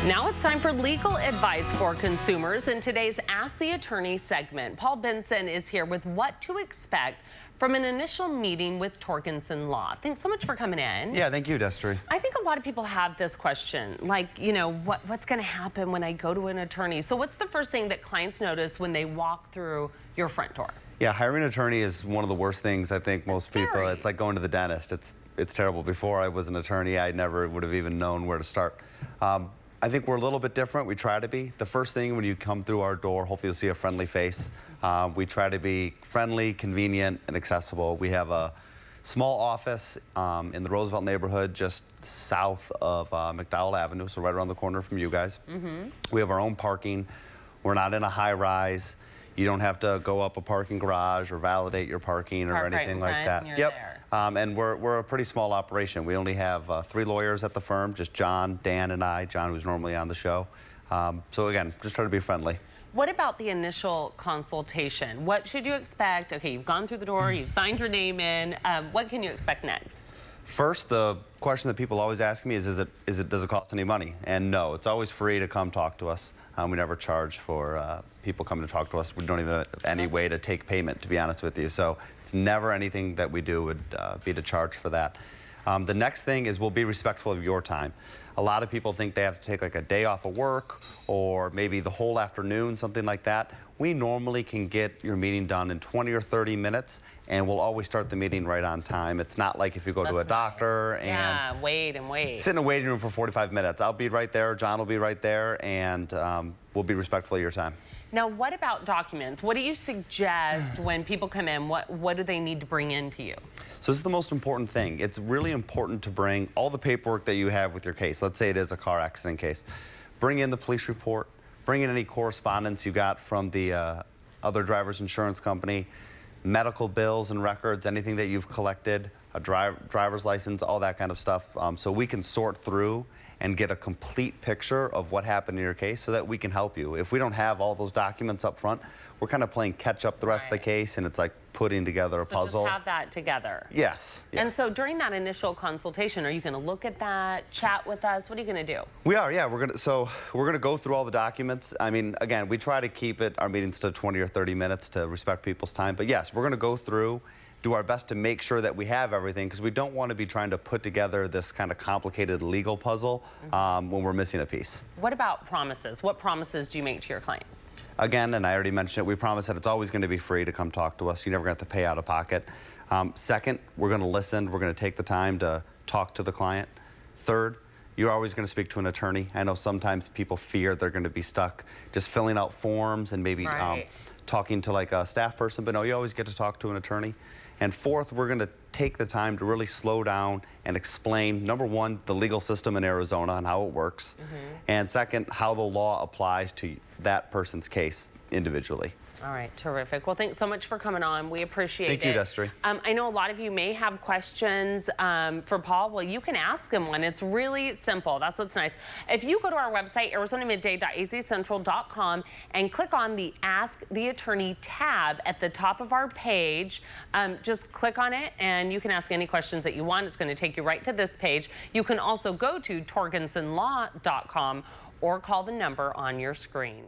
Now it's time for legal advice for consumers in today's Ask the Attorney segment. Paul Benson is here with what to expect from an initial meeting with Torgenson Law. Thanks so much for coming in. Yeah, thank you, Destry. I think a lot of people have this question, like, what's going to happen when I go to an attorney? So what's the first thing that clients notice when they walk through your front door? Yeah, hiring an attorney is one of the worst things, I think, most people. It's like going to the dentist. It's terrible. Before I was an attorney, I never would have even known where to start. I think we're a little bit different. We try to be. The first thing when you come through our door, hopefully you'll see a friendly face. We try to be friendly, convenient, and accessible. We have a small office in the Roosevelt neighborhood, just south of McDowell Avenue, so right around the corner from you guys. We have our own parking. We're not in a high-rise. You don't have to go up a parking garage or validate your parking or anything like that. And we're a pretty small operation. We only have 3 lawyers at the firm, just John, Dan, and I. John, who's normally on the show. So again, just try to be friendly. What about the initial consultation? What should you expect? Okay, you've gone through the door, you've signed your name in. What can you expect next? First, the question that people always ask me is does it cost any money? And no, it's always free to come talk to us. We never charge for people coming to talk to us. We don't even have any way to take payment, to be honest with you. So it's never anything that we do would be to charge for that. The next thing is we'll be respectful of your time. A lot of people think they have to take like a day off of work or maybe the whole afternoon, something like that. We normally can get your meeting done in 20 or 30 minutes, and we'll always start the meeting right on time. It's not like if you go to a doctor and wait and wait. Sit in a waiting room for 45 minutes. I'll be right there, John will be right there, and we'll be respectful of your time. Now, what about documents? What do you suggest when people come in? What do they need to bring in to you? So this is the most important thing. It's really important to bring all the paperwork that you have with your case. Let's say it is a car accident case. Bring in the police report. Bring in any correspondence you got from the other driver's insurance company, medical bills and records, anything that you've collected, a driver's license, all that kind of stuff, so we can sort through and get a complete picture of what happened in your case so that we can help you. If we don't have all those documents up front, we're kind of playing catch up the rest of the case, and it's like putting together a puzzle. Just have that together. Yes. And so during that initial consultation, are you going to look at that, chat with us? What are you going to do? We are, yeah. We're going to go through all the documents. I mean, again, we try to keep our meetings to 20 or 30 minutes to respect people's time. But yes, we're going to go through, do our best to make sure that we have everything, because we don't want to be trying to put together this kind of complicated legal puzzle when we're missing a piece. What about promises? What promises do you make to your clients? Again, and I already mentioned it, we promise that it's always going to be free to come talk to us. You never have to pay out of pocket. Second, we're going to listen. We're going to take the time to talk to the client. Third, you're always going to speak to an attorney. I know sometimes people fear they're going to be stuck just filling out forms and maybe talking to like a staff person, but no, you always get to talk to an attorney. And fourth, we're going to take the time to really slow down and explain, number one, the legal system in Arizona and how it works, and second, how the law applies to that person's case individually. All right, terrific. Well, thanks so much for coming on. We appreciate it. Thank you, Destry. I know a lot of you may have questions for Paul. Well, you can ask him one. It's really simple. That's what's nice. If you go to our website, arizonamidday.azcentral.com, and click on the Ask the Attorney tab at the top of our page, just click on it, and you can ask any questions that you want. It's going to take you right to this page. You can also go to torgensonlaw.com or call the number on your screen.